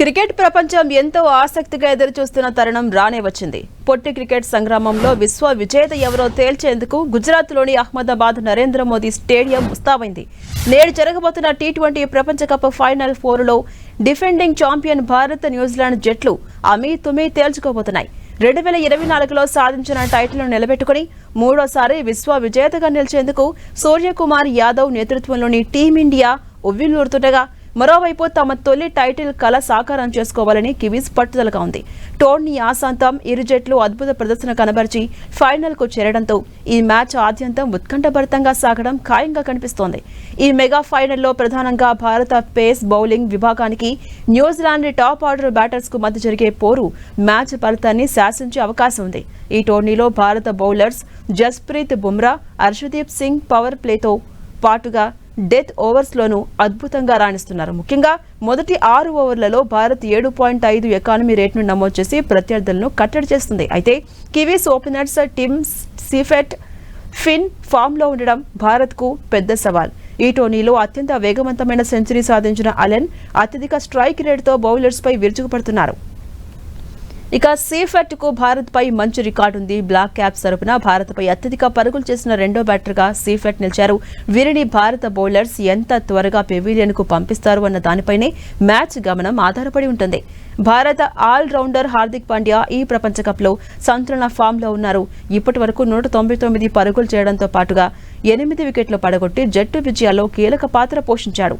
Cricket ప్రపంచం ఎంతో ఆసక్తిగా ఎదురుచూస్తున్న తరుణం రానే వచ్చింది. పొట్టి క్రికెట్ సంగ్రామంలో విశ్వ విజేత ఎవరో తేల్చేందుకు గుజరాత్లోని అహ్మదాబాద్ నరేంద్ర మోదీ స్టేడియం ముస్తాబైంది. నేడు జరగబోతున్న టీ20 ప్రపంచ కప్ ఫైనల్ 4లో డిఫెండింగ్ ఛాంపియన్ భారత్ న్యూజిలాండ్ జట్లు అమీతుమీ తేల్చుకోబోతున్నాయి. 2024లో సాధించిన టైటిల్ను నిలబెట్టుకుని మూడోసారి విశ్వ విజేతగా నిలిచేందుకు సూర్యకుమార్ యాదవ్ నేతృత్వంలోని టీమిండియా ఉవ్విళ్లూరుతుండగా, మరోవైపు తమ తొలి టైటిల్ కల సాకారం చేసుకోవాలని కివీస్ పట్టుదలగా ఉంది. టోర్నీ ఆసాంతం ఇరు జట్లు అద్భుత ప్రదర్శన కనబరిచి ఫైనల్కు చేరడంతో ఈ మ్యాచ్ ఆద్యంతం ఉత్కంఠభరితంగా సాగడం ఖాయంగా కనిపిస్తోంది. ఈ మెగా ఫైనల్లో ప్రధానంగా భారత పేస్ బౌలింగ్ విభాగానికి న్యూజిలాండ్ టాప్ ఆర్డర్ బ్యాటర్స్ కు మధ్య జరిగే పోరు మ్యాచ్ ఫలితాన్ని శాసించే అవకాశం ఉంది. ఈ టోర్నీలో భారత బౌలర్స్ జస్ప్రీత్ బుమ్రా, హర్షదీప్ సింగ్ పవర్ ప్లేతో పాటుగా డెత్ ఓవర్స్లోనూ అద్భుతంగా రాణిస్తున్నారు. ముఖ్యంగా మొదటి 6 ఓవర్లలో భారత్ 7.5 ఎకానమీ రేట్ను నమోదు చేసి ప్రత్యర్థులను కట్టడి చేస్తుంది. అయితే కివీస్ ఓపెనర్స్ టిమ్ సీఫెట్, ఫిన్ ఫామ్లో ఉండడం భారత్కు పెద్ద సవాల్. ఈ టోర్నీలో అత్యంత వేగవంతమైన సెంచరీ సాధించిన అలెన్ అత్యధిక స్ట్రైక్ రేటుతో బౌలర్స్పై విరుచుకుపడుతున్నారు. ఇక సీఫెట్ కు భారత్ పై మంచి రికార్డు ఉంది. బ్లాక్ క్యాప్స్ తరపున భారత్ పై అత్యధిక పరుగులు చేసిన రెండో బ్యాటర్గా సీఫెట్ నిలిచారు. వీరిని భారత బౌలర్స్ ఎంత త్వరగా పెవిలియన్ కు పంపిస్తారు అన్న దానిపైనే మ్యాచ్ గమనం ఆధారపడి ఉంటుంది. భారత ఆల్ రౌండర్ హార్దిక్ పాండ్యా ఈ ప్రపంచ కప్లో సంచలన ఫామ్లో ఉన్నారు. ఇప్పటి వరకు 199 పరుగులు చేయడంతో పాటుగా 8 వికెట్లు పడగొట్టి జట్టు విజయాల్లో కీలక పాత్ర పోషించాడు.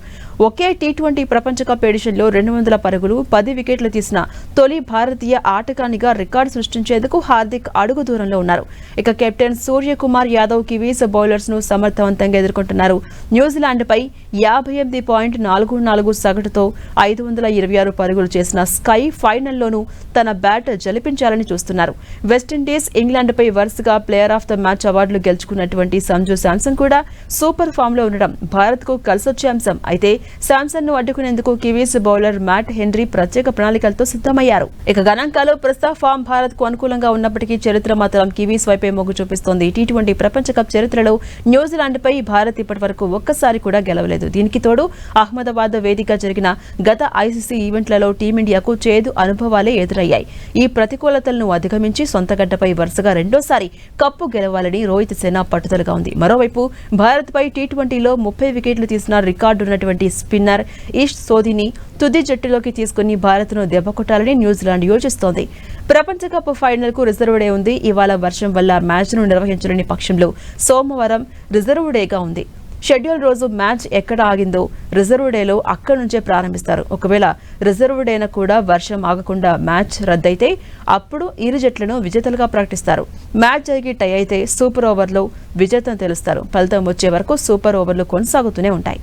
ఒకే టీ20 ప్రపంచ కప్ ఎడిషన్లో 200 పరుగులు, 10 వికెట్లు తీసిన తొలి భారతీయ ఆటగానిగా రికార్డు సృష్టించేందుకు హార్దిక్ అడుగు దూరంలో ఉన్నారు. ఇక captain Suryakumar Yadav Kiwis bowlers ను సమర్థవంతంగా ఎదుర్కొంటున్నారు. న్యూజిలాండ్పై 58.44 సగటుతో 526 పరుగులు చేసిన స్కై ఫైనల్లోనూ తన బ్యాట్ జలిపించాలని చూస్తున్నారు. వెస్టిండీస్, ఇంగ్లాండ్పై వరుసగా ప్లేయర్ ఆఫ్ ద మ్యాచ్ అవార్డులు గెలుచుకున్నటువంటి సంజు శాంసన్ కూడా సూపర్ ఫామ్ లో ఉండడం భారత్ కు కలిసొచ్చే అంశం. అయితే శాంసన్ ను అడ్డుకునేందుకు కివీస్ బౌలర్ మ్యాట్ హెన్రీ ప్రత్యేక ప్రణాళికలతో సిద్ధమయ్యారు. ఇక గణాంకాలు ప్రస్తుత ఫామ్ భారత్ కు అనుకూలంగా ఉన్నప్పటికీ చరిత్ర మాత్రం కివీస్ వైపే మొగ్గు చూపిస్తోంది. టీ20 ప్రపంచ కప్ చరిత్రలో న్యూజిలాండ్ పై భారత్ ఇప్పటి వరకు ఒక్కసారి కూడా గెలవలేదు. దీనికి తోడు అహ్మదాబాద్ వేదిక జరిగిన గత ఐసీసీ ఈవెంట్లలో టీమిండియాకు చేదు అనుభవాలే ఎదురయ్యాయి. ఈ ప్రతికూలతలను అధిగమించి సొంతగడ్డపై వరుసగా రెండోసారి కప్పు గెలవాలని రోహిత్ సేన పట్టుదలగా ఉంది. మరోవైపు భారత్ పై టీ20లో 30 వికెట్లు తీసిన రికార్డున్నటువంటి స్పిన్నర్ ఈష్ సోధిని తుది జట్టులోకి తీసుకుని భారత్ ను దెబ్బకొట్టాలని న్యూజిలాండ్ యోచిస్తోంది. ప్రపంచ కప్ ఫైనల్ కు రిజర్వ్ డే ఉంది. ఇవాళ వర్షం వల్ల మ్యాచ్ ను నిర్వహించలేని పక్షంలో సోమవారం రిజర్వ్ డేగా ఉంది. షెడ్యూల్ రోజు మ్యాచ్ ఎక్కడ ఆగిందో రిజర్వ్ డేలో అక్కడి నుంచే ప్రారంభిస్తారు. ఒకవేళ రిజర్వ్ డేన కూడా వర్షం ఆగకుండా మ్యాచ్ రద్దయితే అప్పుడు ఇరు జట్లను విజేతలుగా ప్రకటిస్తారు. మ్యాచ్ జరిగి టై అయితే సూపర్ ఓవర్లో విజేతను తెలుస్తారు. ఫలితం వచ్చే వరకు సూపర్ ఓవర్లు కొనసాగుతూనే ఉంటాయి.